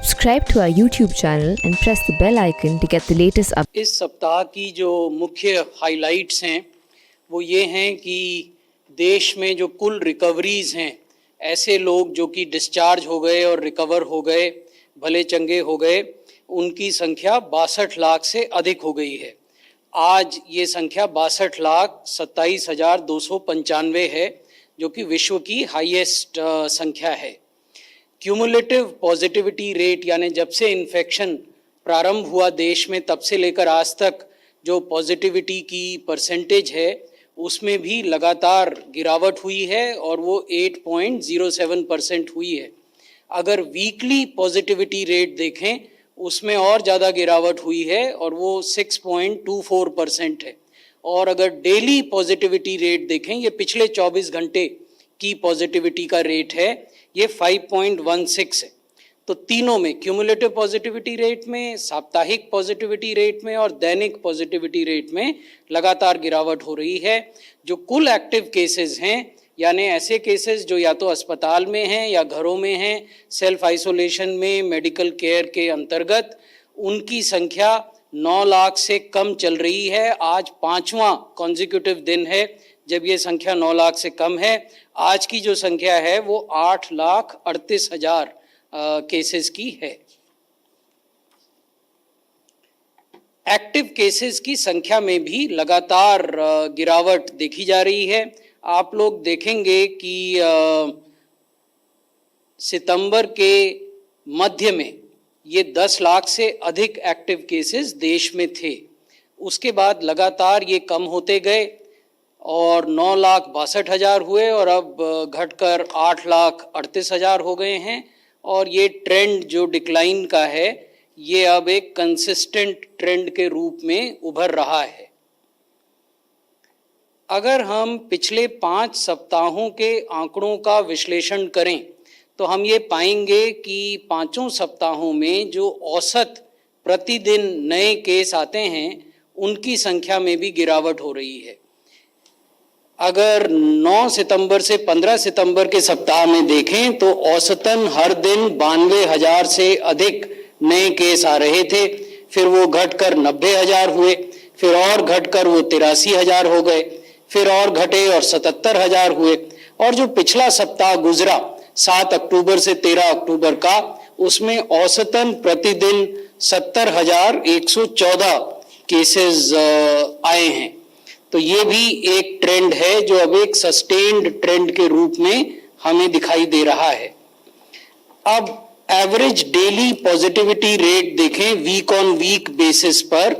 Subscribe to our YouTube channel and press the bell icon to get the latest updates. इस सप्ताह की जो मुख्य हाइलाइट्स हैं वो ये हैं कि देश में जो कुल रिकवरीज हैं, ऐसे लोग जो कि डिस्चार्ज हो गए और रिकवर हो गए, भले चंगे हो गए, उनकी संख्या 62 लाख से अधिक हो गई है। आज ये संख्या 62,27,295 है, जो कि विश्व की हाईएस्ट संख्या है। क्यूमुलेटिव पॉजिटिविटी रेट यानी जब से इन्फेक्शन प्रारंभ हुआ देश में तब से लेकर आज तक जो पॉजिटिविटी की परसेंटेज है उसमें भी लगातार गिरावट हुई है और वो 8.07% हुई है। अगर वीकली पॉजिटिविटी रेट देखें उसमें और ज़्यादा गिरावट हुई है और वो 6.24% है। और अगर डेली पॉजिटिविटी रेट देखें, ये पिछले 24 घंटे की पॉजिटिविटी का रेट है, ये 5.16 है। तो तीनों में, क्यूमुलेटिव पॉजिटिविटी रेट में, साप्ताहिक पॉजिटिविटी रेट में और दैनिक पॉजिटिविटी रेट में लगातार गिरावट हो रही है। जो कुल एक्टिव केसेस हैं, यानी ऐसे केसेस जो या तो अस्पताल में हैं या घरों में हैं, सेल्फ आइसोलेशन में, मेडिकल केयर के अंतर्गत, उनकी संख्या 9 लाख से कम चल रही है। आज 5वां कॉन्जिक्यूटिव दिन है जब ये संख्या 9 लाख से कम है। आज की जो संख्या है वो 8,38,000 केसेस की है। एक्टिव केसेस की संख्या में भी लगातार गिरावट देखी जा रही है। आप लोग देखेंगे कि सितंबर के मध्य में ये 10 लाख से अधिक एक्टिव केसेस देश में थे। उसके बाद लगातार ये कम होते गए और 9,62,000 हुए और अब घटकर 8,38,000 हो गए हैं। और ये ट्रेंड जो डिक्लाइन का है, ये अब एक कंसिस्टेंट ट्रेंड के रूप में उभर रहा है। अगर हम पिछले 5 सप्ताहों के आंकड़ों का विश्लेषण करें तो हम ये पाएंगे कि 5 सप्ताहों में जो औसत प्रतिदिन नए केस आते हैं उनकी संख्या में भी गिरावट हो रही है। अगर 9 सितंबर से 15 सितंबर के सप्ताह में देखें तो औसतन हर दिन 92,000 से अधिक नए केस आ रहे थे। फिर वो घटकर 90,000 हुए, फिर और घटकर वो 83,000 हो गए, फिर और घटे और 77,000 हुए। और जो पिछला सप्ताह गुजरा 7 अक्टूबर से 13 अक्टूबर का, उसमें औसतन प्रतिदिन 70,114 केसेस आए हैं। तो ये भी एक ट्रेंड है जो अब एक सस्टेन्ड ट्रेंड के रूप में हमें दिखाई दे रहा है। अब एवरेज डेली पॉजिटिविटी रेट देखें वीक ऑन वीक बेसिस पर।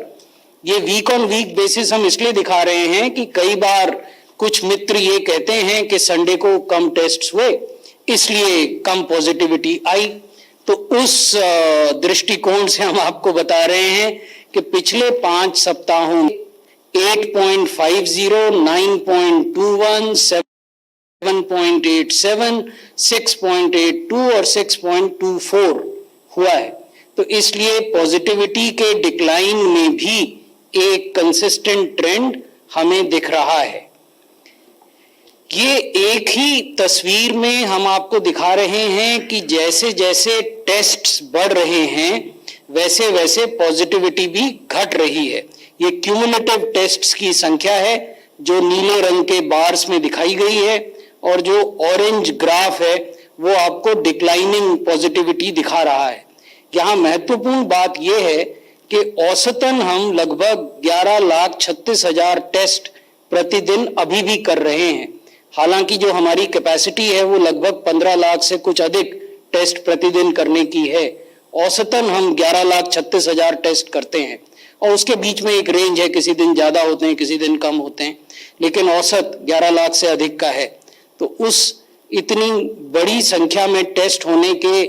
ये वीक ऑन वीक बेसिस हम इसलिए दिखा रहे हैं कि कई बार कुछ मित्र ये कहते हैं कि संडे को कम टेस्ट हुए इसलिए कम पॉजिटिविटी आई। तो उस दृष्टिकोण से हम आपको बता रहे हैं कि पिछले 5 सप्ताहों में 8.50, 9.21, 7.87, 6.82 और 6.24 हुआ है। तो इसलिए पॉजिटिविटी के डिक्लाइन में भी एक कंसिस्टेंट ट्रेंड हमें दिख रहा है। ये एक ही तस्वीर में हम आपको दिखा रहे हैं कि जैसे जैसे टेस्ट्स बढ़ रहे हैं वैसे वैसे पॉजिटिविटी भी घट रही है। ये क्यूमुलेटिव टेस्ट्स की संख्या है जो नीले रंग के बार्स में दिखाई गई है, और जो ऑरेंज ग्राफ है वो आपको डिक्लाइनिंग पॉजिटिविटी दिखा रहा है। यहाँ महत्वपूर्ण बात यह है कि औसतन हम लगभग 11,36,000 टेस्ट प्रतिदिन अभी भी कर रहे हैं। हालांकि जो हमारी कैपेसिटी है वो लगभग 15 लाख से कुछ अधिक टेस्ट प्रतिदिन करने की है। औसतन हम 11,36,000 टेस्ट करते हैं और उसके बीच में एक रेंज है, किसी दिन ज़्यादा होते हैं, किसी दिन कम होते हैं, लेकिन औसत 11 लाख से अधिक का है। तो उस इतनी बड़ी संख्या में टेस्ट होने के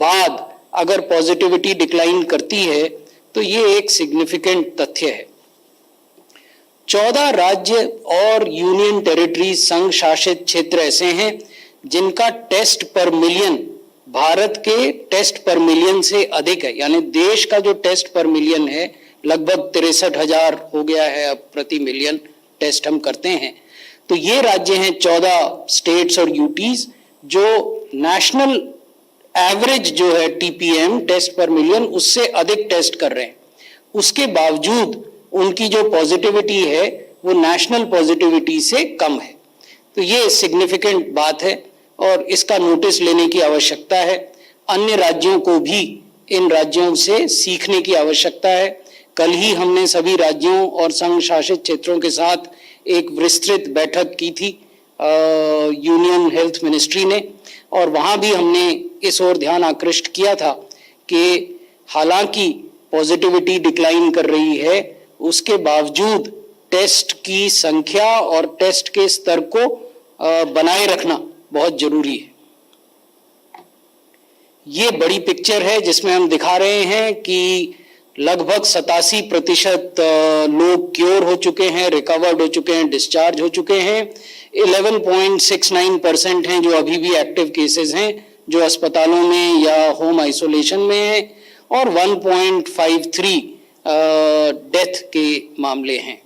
बाद अगर पॉजिटिविटी डिक्लाइन करती है तो ये एक सिग्निफिकेंट तथ्य है। 14 राज्य और यूनियन टेरिटरीज, संघ शासित क्षेत्र ऐसे हैं जिनका टेस्ट पर मिलियन भारत के टेस्ट पर मिलियन से अधिक है। यानी देश का जो टेस्ट पर मिलियन है लगभग 63,000 हो गया है अब प्रति मिलियन टेस्ट हम करते हैं। तो ये राज्य हैं 14 स्टेट्स और यूटीज जो नेशनल एवरेज जो है टीपीएम टेस्ट पर मिलियन उससे अधिक टेस्ट कर रहे हैं, उसके बावजूद उनकी जो पॉजिटिविटी है वो नेशनल पॉजिटिविटी से कम है। तो ये सिग्निफिकेंट बात है और इसका नोटिस लेने की आवश्यकता है। अन्य राज्यों को भी इन राज्यों से सीखने की आवश्यकता है। कल ही हमने सभी राज्यों और संघ शासित क्षेत्रों के साथ एक विस्तृत बैठक की थी यूनियन हेल्थ मिनिस्ट्री ने, और वहां भी हमने इस ओर ध्यान आकृष्ट किया था कि हालांकि पॉजिटिविटी डिक्लाइन कर रही है, उसके बावजूद टेस्ट की संख्या और टेस्ट के स्तर को बनाए रखना बहुत जरूरी है। ये बड़ी पिक्चर है जिसमें हम दिखा रहे हैं कि लगभग 87% लोग क्योर हो चुके हैं, रिकवर्ड हो चुके हैं, डिस्चार्ज हो चुके हैं। 11.69% हैं जो अभी भी एक्टिव केसेस हैं, जो अस्पतालों में या होम आइसोलेशन में हैं, और 1.53 डेथ के मामले हैं।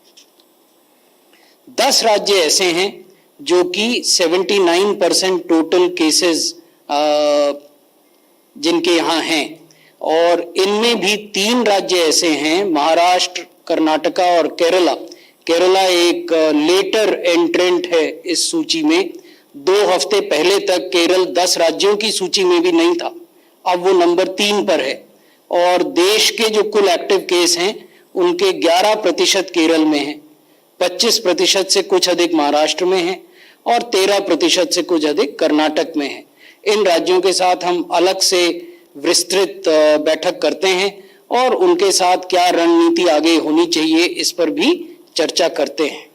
10 राज्य ऐसे हैं जो कि 79% टोटल केसेस जिनके यहाँ हैं, और इनमें भी 3 राज्य ऐसे हैं, महाराष्ट्र, कर्नाटका और केरला। केरला एक लेटर एंट्रेंट है इस सूची में। 2 हफ्ते पहले तक केरल 10 राज्यों की सूची में भी नहीं था, अब वो नंबर 3 पर है। और देश के जो कुल एक्टिव केस हैं उनके 11% केरल में हैं, 25% से कुछ अधिक महाराष्ट्र में हैं और 13% से कुछ अधिक कर्नाटक में हैं। इन राज्यों के साथ हम अलग से विस्तृत बैठक करते हैं और उनके साथ क्या रणनीति आगे होनी चाहिए इस पर भी चर्चा करते हैं।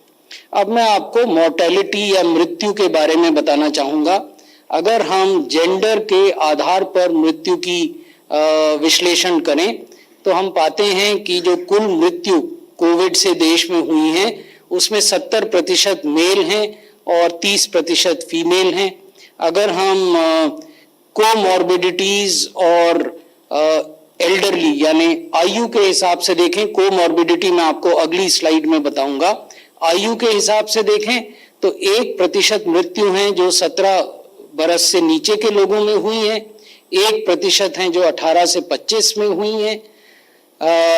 अब मैं आपको मॉर्टेलिटी या मृत्यु के बारे में बताना चाहूँगा। अगर हम जेंडर के आधार पर मृत्यु की विश्लेषण करें तो हम पाते हैं कि जो कुल मृत्यु कोविड से देश में हुई हैं उसमें 70% मेल हैं और 30% फीमेल हैं। अगर हम कोमॉर्बिडिटीज और एल्डरली यानी आयु के हिसाब से देखें, कोमॉर्बिडिटी मैं आपको अगली स्लाइड में बताऊंगा, आयु के हिसाब से देखें तो 1% मृत्यु हैं जो 17 बरस से नीचे के लोगों में हुई हैं, 1% हैं जो 18 से 25 में हुई हैं,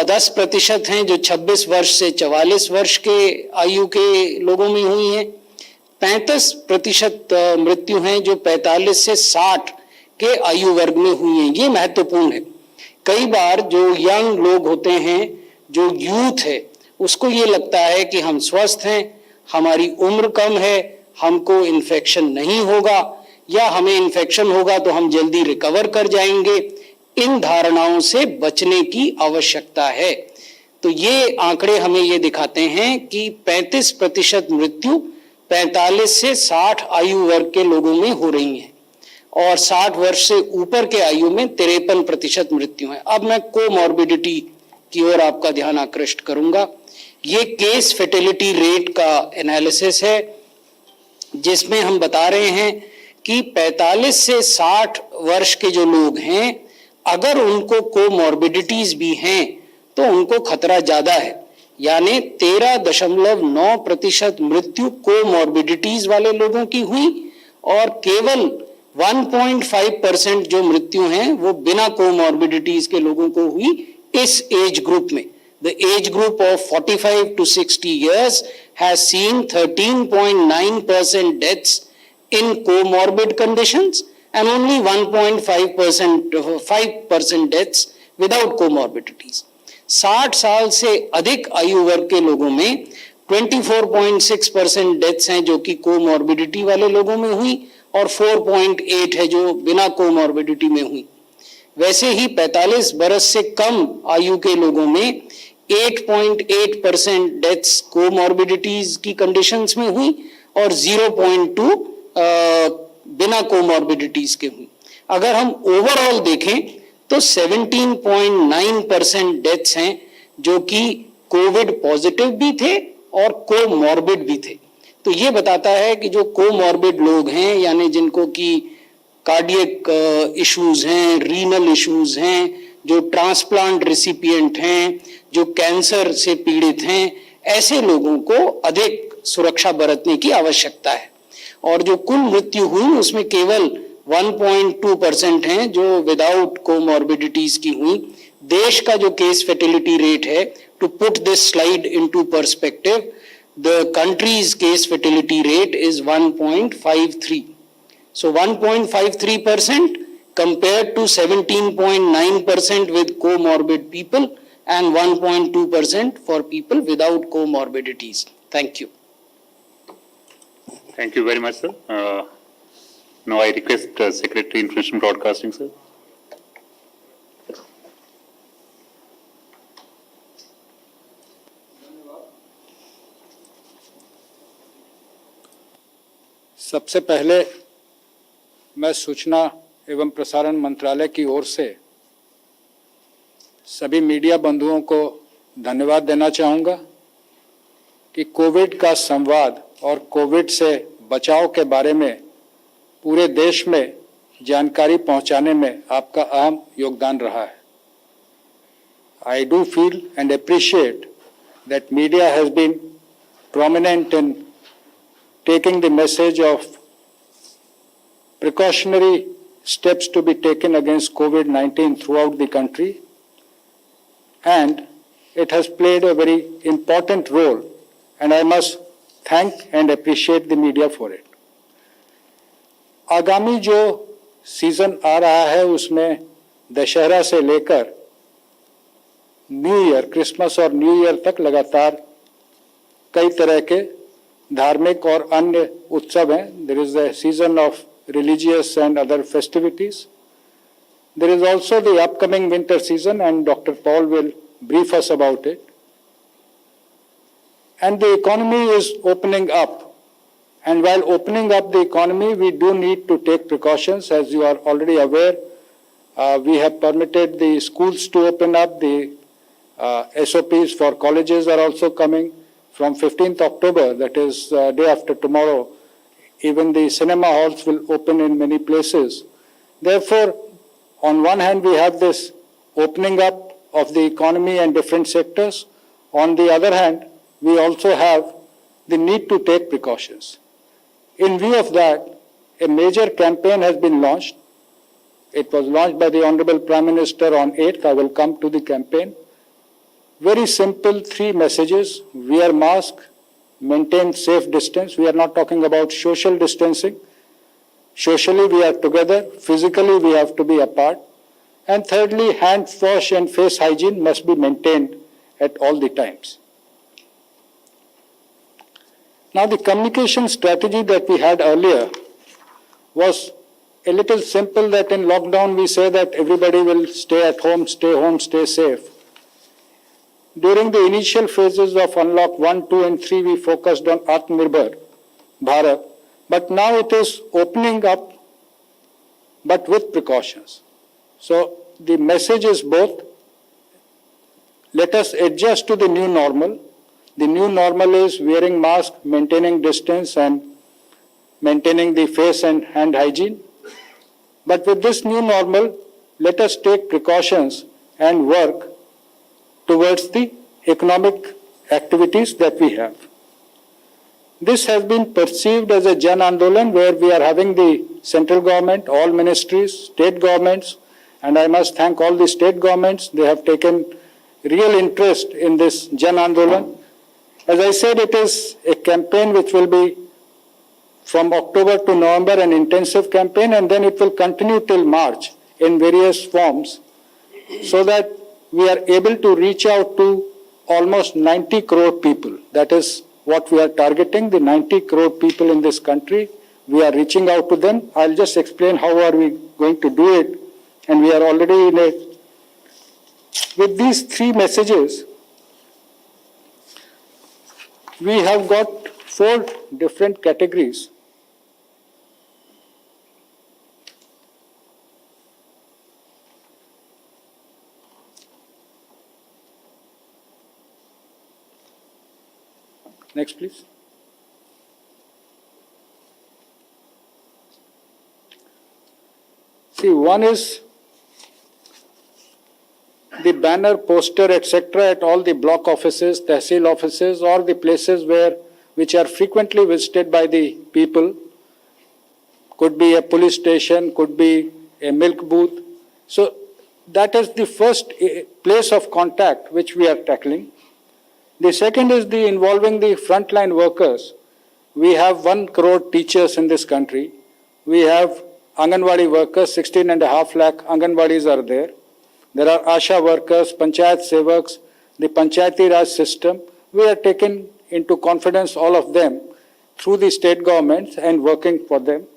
10% हैं जो 26 वर्ष से 44 वर्ष के आयु के लोगों में हुई हैं, 35% मृत्यु हैं जो 45 से 60 के आयु वर्ग में हुई हैं। ये महत्वपूर्ण है। कई बार जो यंग लोग होते हैं, जो यूथ है, उसको ये लगता है कि हम स्वस्थ हैं, हमारी उम्र कम है, हमको इन्फेक्शन नहीं होगा या हमें इन्फेक्शन होगा तो हम जल्दी रिकवर कर जाएंगे। इन धारणाओं से बचने की आवश्यकता है। तो ये आंकड़े हमें ये दिखाते हैं कि 35% मृत्यु 45 से 60 आयु वर्ग के लोगों में हो रही है और 60 वर्ष से ऊपर के आयु में 53% मृत्यु है। अब मैं कोमॉर्बिडिटी की ओर आपका ध्यान आकृष्ट करूंगा। ये केस फेटेलिटी रेट का एनालिसिस है जिसमें हम बता रहे हैं कि 45 से 60 वर्ष के जो लोग हैं, अगर उनको कोमॉर्बिडिटीज भी हैं तो उनको खतरा ज्यादा है। यानी 13.9% मृत्यु कोमॉर्बिडिटीज वाले लोगों की हुई और केवल 1.5% जो मृत्यु हैं वो बिना कोमॉर्बिडिटीज के लोगों को हुई इस एज ग्रुप में। The age group of 45 to 60 years has seen 13.9% deaths in comorbid conditions and only 5% deaths without comorbidities. 60 साल से अधिक आयु वर्ग के लोगों में 24.6% डेथ्स हैं जो कि कोमॉर्बिडिटी वाले लोगों में हुई और 4.8 है जो बिना कोमॉर्बिडिटी में हुई। वैसे ही 45 बरस से कम आयु के लोगों में 8.8% डेथ्स कोमॉर्बिडिटीज की कंडीशंस में हुई और 0.2 बिना कोमॉर्बिडिटीज के हुई। अगर हम ओवरऑल देखें तो 17.9% डेथ्स हैं जो कि कोविड पॉजिटिव भी थे और कोमॉर्बिड भी थे। तो ये बताता है कि जो कोमॉर्बिड लोग हैं यानी जिनको कि कार्डियक इश्यूज हैं, रीनल इश्यूज हैं, जो ट्रांसप्लांट रिसिपिएंट हैं, जो कैंसर से पीड़ित हैं, ऐसे लोगों को अधिक सुरक्षा बरतने की आवश्यकता है। और जो कुल मृत्यु हुई उसमें केवल 1.2% हैं जो विदाउट कोमॉर्बिडिटीज की हुई। देश का जो केस फर्टिलिटी रेट है, to put this slide into perspective, the country's case fertility rate is 1.53. So 1.53% compared to 17.9% with comorbid people and 1.2% for people without comorbidities. Thank you. Thank you very much, sir. Now I request Secretary Information Broadcasting, sir. सबसे पहले मैं सूचना एवं प्रसारण मंत्रालय की ओर से सभी मीडिया बंधुओं को धन्यवाद देना चाहूँगा कि कोविड का संवाद और कोविड से बचाव के बारे में पूरे देश में जानकारी पहुंचाने में आपका अहम योगदान रहा है। I do feel and appreciate that media has been prominent in taking the message of precautionary steps to be taken against COVID-19 throughout the country, and it has played a very important role, and I must thank and appreciate the media for it. आगामी जो season आ रहा है उसमें दशहरा से लेकर new year, Christmas और new year तक लगातार कई तरह के धार्मिक और अन्य उत्सव हैं. There is a season of religious and other festivities. There is also the upcoming winter season, and Dr. Paul will brief us about it. And the economy is opening up. And while opening up the economy, we do need to take precautions. As you are already aware, we have permitted the schools to open up. The SOPs for colleges are also coming. From 15th October, that is day after tomorrow, even the cinema halls will open in many places. Therefore, on one hand, we have this opening up of the economy and different sectors. On the other hand, we also have the need to take precautions. In view of that, a major campaign has been launched. It was launched by the Honorable Prime Minister on 8th. I will come to the campaign. Very simple 3 messages: wear mask, maintain safe distance. We are not talking about social distancing. Socially we are together, physically we have to be apart. And thirdly, hand wash and face hygiene must be maintained at all the times. Now the communication strategy that we had earlier was a little simple, that in lockdown we say that everybody will stay at home, stay safe. During the initial phases of Unlock 1, 2 and 3, we focused on Atmanirbhar Bharat, but now it is opening up, but with precautions. So the message is both: let us adjust to the new normal. The new normal is wearing mask, maintaining distance and maintaining the face and hand hygiene. But with this new normal, let us take precautions and work towards the economic activities that we have. This has been perceived as a Jan Andolan, where we are having the central government, all ministries, state governments, and I must thank all the state governments. They have taken real interest in this Jan Andolan. As I said, it is a campaign which will be from October to November, an intensive campaign, and then it will continue till March in various forms, so that we are able to reach out to almost 90 crore people. That is what we are targeting, the 90 crore people in this country. We are reaching out to them. I'll just explain how are we going to do it. And we are already in it. With these 3 messages, we have got 4 different categories. Next, please. See, one is the banner, poster, etc. at all the block offices, tehsil offices, or the places which are frequently visited by the people, could be a police station, could be a milk booth. So that is the first place of contact which we are tackling. The second is the involving the frontline workers. We have 1 crore teachers in this country. We have Anganwadi workers, 16.5 lakh Anganwadis are there. There are Asha workers, Panchayat Sevaks, the Panchayati Raj system. We are taking into confidence all of them through the state governments and working for them.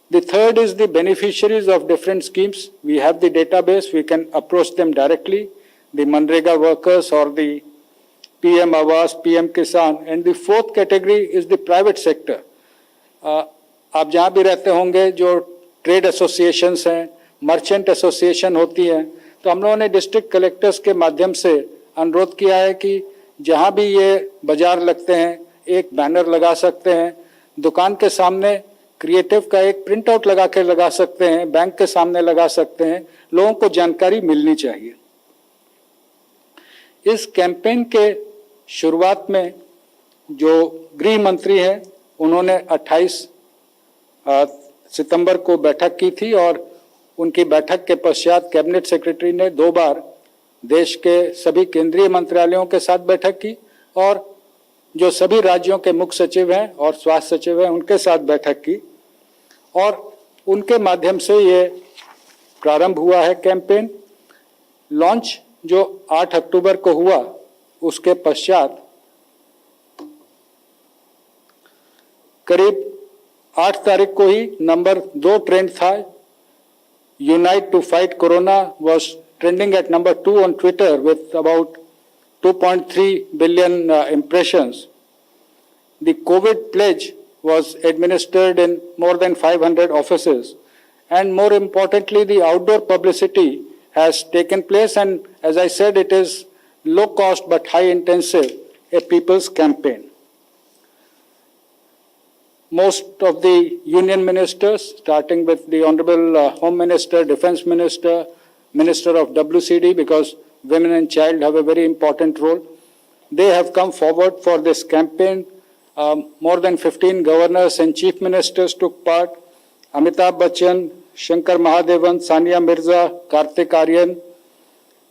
The third is the beneficiaries of different schemes. We have the database, we can approach them directly, the Manrega workers or the PM Awas, PM Kisan. And the fourth category is the private sector. आप जहाँ भी रहते होंगे, जो trade associations हैं, merchant association होती हैं, तो हम लोगों ने डिस्ट्रिक्ट कलेक्टर्स के माध्यम से अनुरोध किया है कि जहाँ भी ये बाजार लगते हैं, एक बैनर लगा सकते हैं, दुकान के सामने क्रिएटिव का एक प्रिंट आउट लगा के लगा सकते हैं, बैंक के सामने लगा सकते हैं, लोगों को जानकारी मिलनी चाहिए। इस कैंपेन के शुरुआत में जो गृह मंत्री हैं, उन्होंने 28 सितंबर को बैठक की थी और उनकी बैठक के पश्चात कैबिनेट सेक्रेटरी ने 2 बार देश के सभी केंद्रीय मंत्रालयों के साथ बैठक की और जो सभी राज्यों के मुख्य सचिव हैं और स्वास्थ्य सचिव हैं उनके साथ बैठक की और उनके माध्यम से ये प्रारंभ हुआ है कैंपेन। लॉन्च जो 8 अक्टूबर को हुआ, उसके पश्चात करीब 8 तारीख को ही नंबर 2 ट्रेंड था। Unite to fight corona was trending at number 2 on Twitter with about 2.3 billion impressions. The COVID pledge was administered in more than 500 offices. And more importantly, the outdoor publicity has taken place. And as I said, it is low cost but high intensive, a people's campaign. Most of the union ministers, starting with the Honorable Home Minister, Defense Minister, Minister of WCD, because women and child have a very important role, they have come forward for this campaign. More than 15 governors and chief ministers took part. Amitabh Bachchan, Shankar Mahadevan, Sania Mirza, Kartik Aaryan,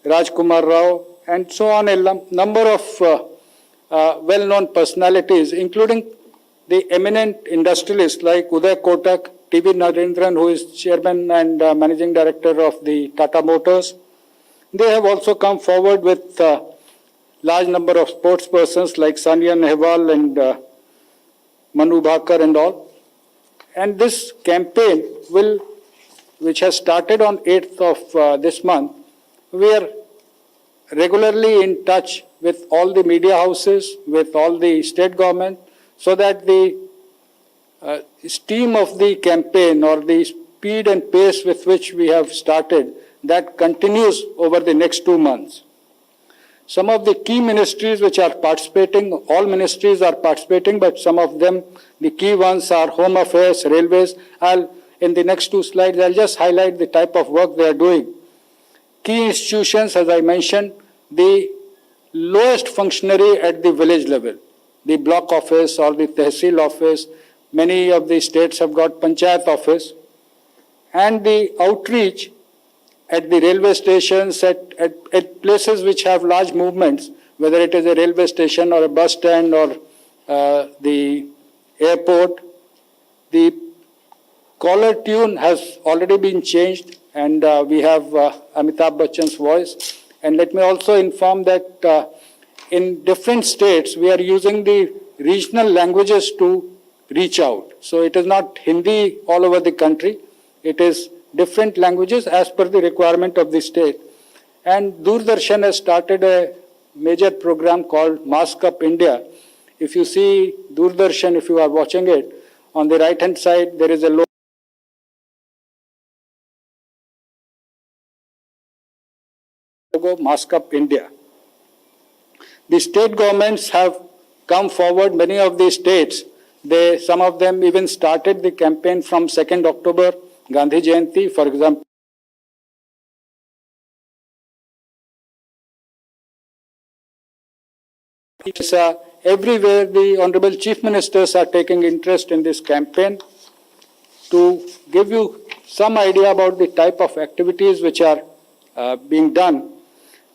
Rajkumar Rao, and so on, a number of well-known personalities, including the eminent industrialists like Uday Kotak, T.V. Narendran, who is chairman and managing director of the Tata Motors. They have also come forward with large number of sports persons like Sania Nehwal and Manu Bhaker and all. And this campaign which has started on 8th of this month, we are regularly in touch with all the media houses, with all the state government, so that the steam of the campaign or the speed and pace with which we have started, that continues over the next 2 months. Some of the key ministries which are participating, all ministries are participating, but some of them, the key ones are Home Affairs, Railways. In the next 2 slides, I'll just highlight the type of work they are doing. Key institutions, as I mentioned, the lowest functionary at the village level, the block office or the tehsil office. Many of the states have got panchayat office, and the outreach at the railway stations, at places which have large movements, whether it is a railway station or a bus stand or the airport. The caller tune has already been changed, and we have Amitabh Bachchan's voice. And let me also inform that in different states, we are using the regional languages to reach out. So it is not Hindi all over the country. It is different languages as per the requirement of the state. And Doordarshan has started a major program called Mask Up India. If you see Doordarshan, if you are watching it, on the right-hand side, there is a logo, Mask Up India. The state governments have come forward, many of the states, some of them even started the campaign from 2nd October, Gandhi Jayanti, for example. Everywhere the Honorable Chief Ministers are taking interest in this campaign. to give you some idea about the type of activities which are being done,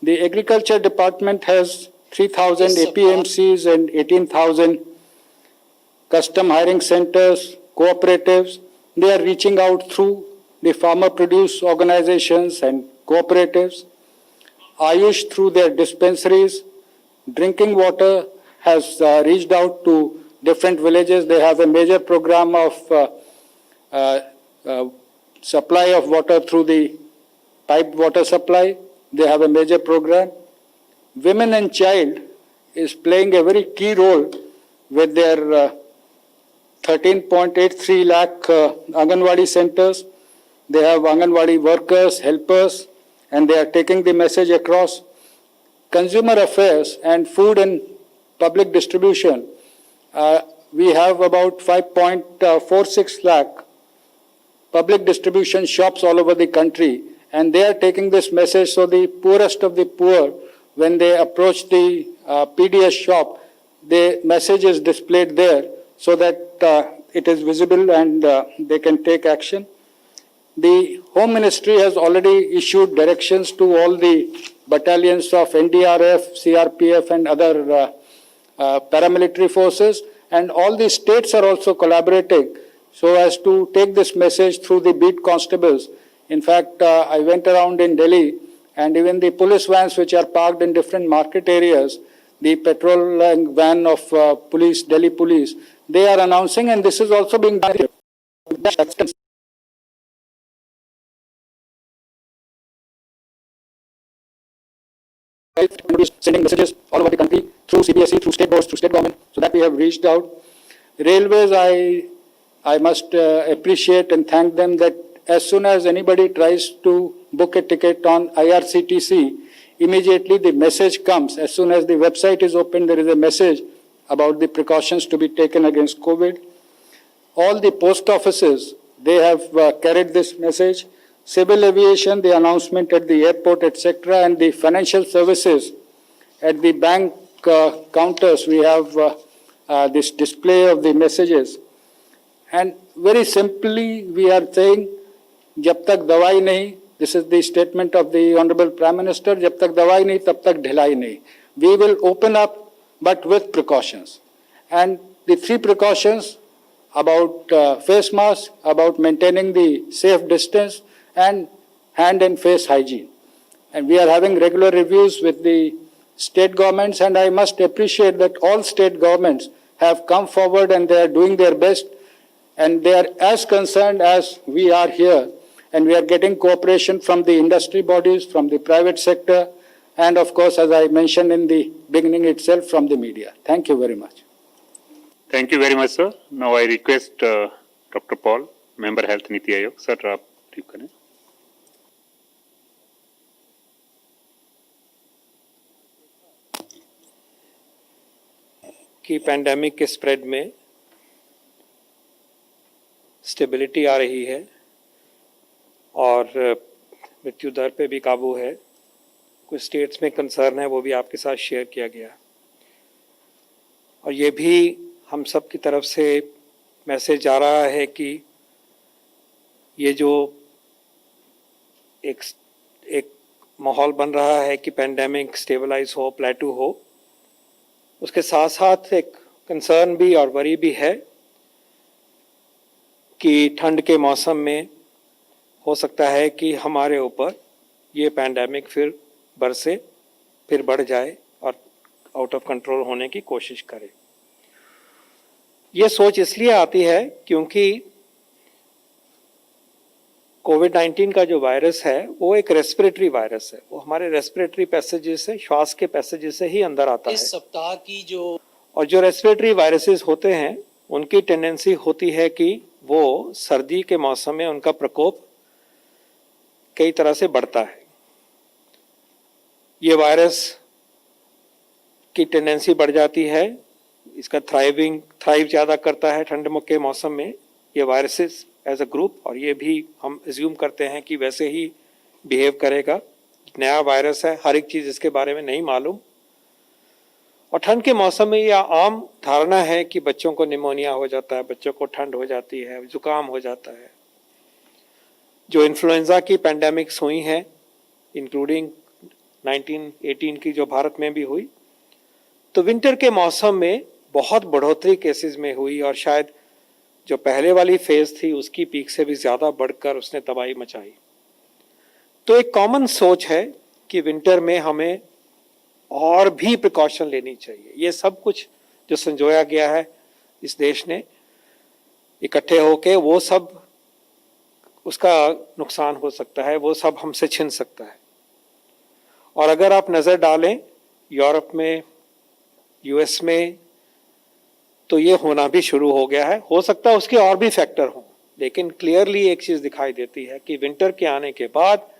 the Agriculture Department has 3,000 APMCs and 18,000 custom hiring centers, cooperatives. They are reaching out through the farmer produce organizations and cooperatives. Ayush through their dispensaries. Drinking water has reached out to different villages. They have a major program of supply of water through the piped water supply. They have a major program. Women and child is playing a very key role with their 13.83 lakh Anganwadi centers. They have Anganwadi workers, helpers, and they are taking the message across. Consumer affairs and food and public distribution, we have about 5.46 lakh public distribution shops all over the country, and they are taking this message so the poorest of the poor, when they approach the PDS shop, the message is displayed there so that it is visible and they can take action. The Home Ministry has already issued directions to all the battalions of NDRF, CRPF and other paramilitary forces, and all the states are also collaborating so as to take this message through the beat constables. In fact, I went around in Delhi, and even the police vans which are parked in different market areas, the petrol van of police, Delhi police, they are announcing, and this is also being done. Sending messages all over the country through CBSE, through state boards, through state government, so that we have reached out. Railways, I must appreciate and thank them that as soon as anybody tries to book a ticket on IRCTC, immediately the message comes. As soon as the website is open, there is a message about the precautions to be taken against COVID. All the post offices, they have carried this message. Civil aviation, the announcement at the airport, etc., and the financial services at the bank counters, we have this display of the messages. And very simply, we are saying, jab tak dawai nahi, this is the statement of the Honorable Prime Minister, jab tak dawai nahi, tab tak dhalai nahi. We will open up, but with precautions. And the three precautions about face mask, about maintaining the safe distance, and hand and face hygiene. And we are having regular reviews with the state governments, and I must appreciate that all state governments have come forward and they are doing their best, and they are as concerned as we are here, and we are getting cooperation from the industry bodies, from the private sector, and of course, as I mentioned in the beginning itself, from the media. Thank you very much. Thank you very much, sir. Now I request Dr. Paul, Member Health Niti Aayog. Sir, आप brief करें. कि pandemic के spread में stability आ रही है और मृत्यु दर पे भी काबू है. कुछ स्टेट्स में कंसर्न है, वो भी आपके साथ शेयर किया गया. और ये भी हम सब की तरफ से मैसेज जा रहा है कि ये जो एक माहौल बन रहा है कि पैंडेमिक स्टेबलाइज हो, प्लेटू हो, उसके साथ साथ एक कंसर्न भी और वरी भी है कि ठंड के मौसम में हो सकता है कि हमारे ऊपर ये पैंडेमिक फिर बरसे, फिर बढ़ जाए और आउट ऑफ कंट्रोल होने की कोशिश करे. ये सोच इसलिए आती है क्योंकि कोविड-19 का जो वायरस है वो एक रेस्पिरेटरी वायरस है. वो हमारे रेस्पिरेटरी पैसेजेस से, श्वास के पैसेजेस से ही अंदर आता है. इस सप्ताह की जो रेस्पिरेटरी वायरसेस होते हैं उनकी टेंडेंसी होती है कि वो सर्दी के मौसम में उनका प्रकोप कई तरह से बढ़ता है. ये वायरस की टेंडेंसी बढ़ जाती है, इसका थ्राइव ज़्यादा करता है ठंड के मौसम में ये वायरसेस एज अ ग्रुप, और ये भी हम एज्यूम करते हैं कि वैसे ही बिहेव करेगा. नया वायरस है, हर एक चीज़ इसके बारे में नहीं मालूम, और ठंड के मौसम में यह आम धारणा है कि बच्चों को निमोनिया हो जाता है, बच्चों को ठंड हो जाती है, जुकाम हो जाता है। जो इन्फ्लुएंजा की पैंडेमिक्स हुई हैं, इंक्लूडिंग 1918 की जो भारत में भी हुई, तो विंटर के मौसम में बहुत बढ़ोतरी केसेस में हुई और शायद जो पहले वाली फेज थी उसकी पीक से भी ज़्यादा बढ़कर उसने तबाही मचाई। तो एक कॉमन सोच है कि विंटर में हमें और भी प्रिकॉशन लेनी चाहिए। ये सब कुछ जो संजोया गया है इस देश ने इकट्ठे होके, वो सब उसका नुकसान हो सकता है, वो सब हमसे छिन सकता है। और अगर आप नज़र डालें यूरोप में, यूएस में, तो ये होना भी शुरू हो गया है। हो सकता है उसके और भी फैक्टर हों, लेकिन क्लियरली एक चीज़ दिखाई देती है कि विंटर के आने के बाद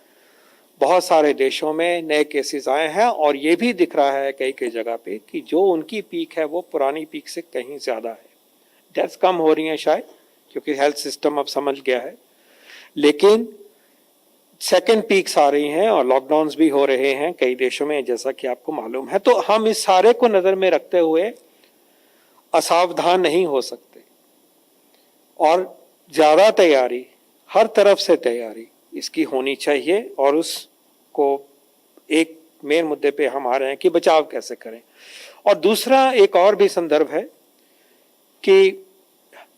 बहुत सारे देशों में नए केसेस आए हैं और ये भी दिख रहा है कई कई जगह पे कि जो उनकी पीक है वो पुरानी पीक से कहीं ज़्यादा है। डेथ्स कम हो रही हैं शायद क्योंकि हेल्थ सिस्टम अब समझ गया है, लेकिन सेकेंड पीक्स आ रही हैं और लॉकडाउन्स भी हो रहे हैं कई देशों में, जैसा कि आपको मालूम है। तो हम इस सारे को नज़र में रखते हुए असावधान नहीं हो सकते और ज़्यादा तैयारी, हर तरफ से तैयारी इसकी होनी चाहिए। और उसको एक मेन मुद्दे पे हम आ रहे हैं कि बचाव कैसे करें। और दूसरा एक और भी संदर्भ है कि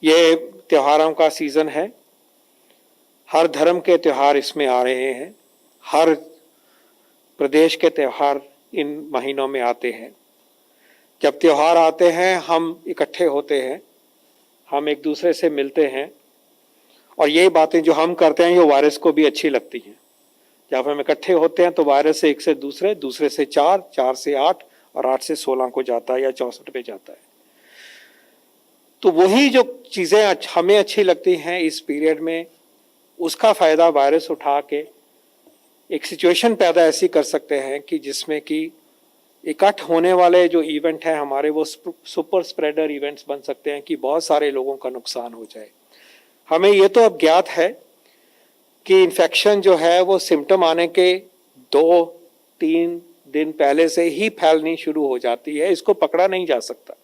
ये त्योहारों का सीज़न है, हर धर्म के त्यौहार इसमें आ रहे हैं, हर प्रदेश के त्यौहार इन महीनों में आते हैं। जब त्यौहार आते हैं हम इकट्ठे होते हैं, हम एक दूसरे से मिलते हैं और ये बातें जो हम करते हैं ये वायरस को भी अच्छी लगती हैं। जब हम इकट्ठे होते हैं तो वायरस से एक से दूसरे, दूसरे से 4, 4 से 8 और 8 से 16 को जाता है या 64 पे जाता है। तो वही जो चीज़ें हमें अच्छी लगती हैं इस पीरियड में, उसका फ़ायदा वायरस उठा के एक सिचुएशन पैदा ऐसी कर सकते हैं कि जिसमें कि इकट्ठ होने वाले जो इवेंट हैं हमारे, वो सुपर स्प्रेडर इवेंट्स बन सकते हैं कि बहुत सारे लोगों का नुकसान हो जाए। हमें ये तो अब ज्ञात है कि इन्फेक्शन जो है वो सिम्टम आने के 2-3 दिन पहले से ही फैलनी शुरू हो जाती है, इसको पकड़ा नहीं जा सकता।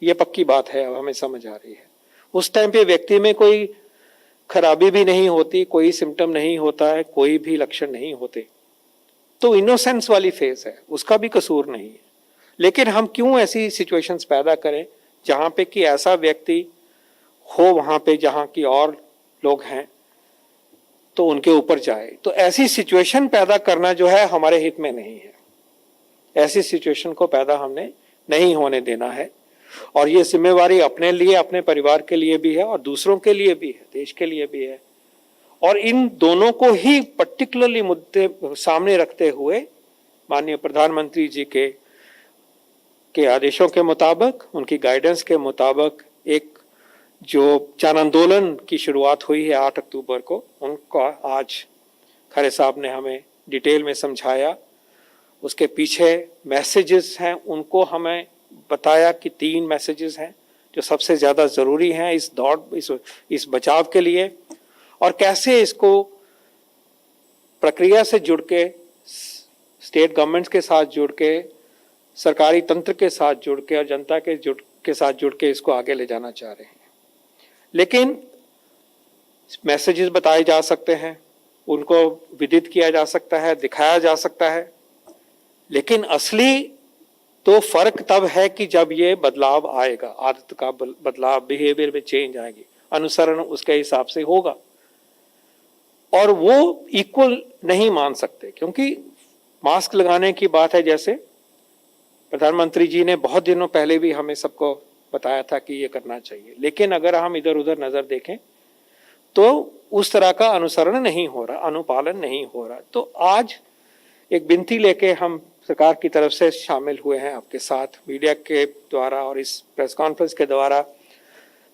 ये पक्की बात है, अब हमें समझ आ रही है। उस टाइम पे व्यक्ति में कोई खराबी भी नहीं होती, कोई सिम्टम नहीं होता है, कोई भी लक्षण नहीं होते, तो इनोसेंस वाली फेज है, उसका भी कसूर नहीं है। लेकिन हम क्यों ऐसी सिचुएशंस पैदा करें जहाँ पे कि ऐसा व्यक्ति हो वहाँ पे जहाँ की और लोग हैं तो उनके ऊपर जाए। तो ऐसी सिचुएशन पैदा करना जो है हमारे हित में नहीं है। ऐसी सिचुएशन को पैदा हमने नहीं होने देना है और ये जिम्मेवारी अपने लिए, अपने परिवार के लिए भी है और दूसरों के लिए भी है, देश के लिए भी है। और इन दोनों को ही पर्टिकुलरली मुद्दे सामने रखते हुए माननीय प्रधानमंत्री जी के आदेशों के मुताबिक, उनकी गाइडेंस के मुताबिक एक जो जन आंदोलन की शुरुआत हुई है 8 अक्टूबर को, उनका आज खरे साहब ने हमें डिटेल में समझाया। उसके पीछे मैसेजेस हैं, उनको हमें बताया कि 3 मैसेजेस हैं जो सबसे ज़्यादा ज़रूरी हैं इस दौड़, इस बचाव के लिए, और कैसे इसको प्रक्रिया से जुड़ के, स्टेट गवर्नमेंट्स के साथ जुड़ के, सरकारी तंत्र के साथ जुड़ के और जनता के साथ जुड़ के इसको आगे ले जाना चाह रहे हैं। लेकिन मैसेजेस बताए जा सकते हैं, उनको विदित किया जा सकता है, दिखाया जा सकता है, लेकिन असली तो फर्क तब है कि जब ये बदलाव आएगा, आदत का बदलाव, बिहेवियर में चेंज आएगी, अनुसरण उसके हिसाब से होगा। और वो इक्वल नहीं मान सकते, क्योंकि मास्क लगाने की बात है, जैसे प्रधानमंत्री जी ने बहुत दिनों पहले भी हमें सबको बताया था कि ये करना चाहिए, लेकिन अगर हम इधर उधर नजर देखें तो उस तरह का अनुसरण नहीं हो रहा, अनुपालन नहीं हो रहा। तो आज एक विनती लेके हम सरकार की तरफ से शामिल हुए हैं आपके साथ, मीडिया के द्वारा और इस प्रेस कॉन्फ्रेंस के द्वारा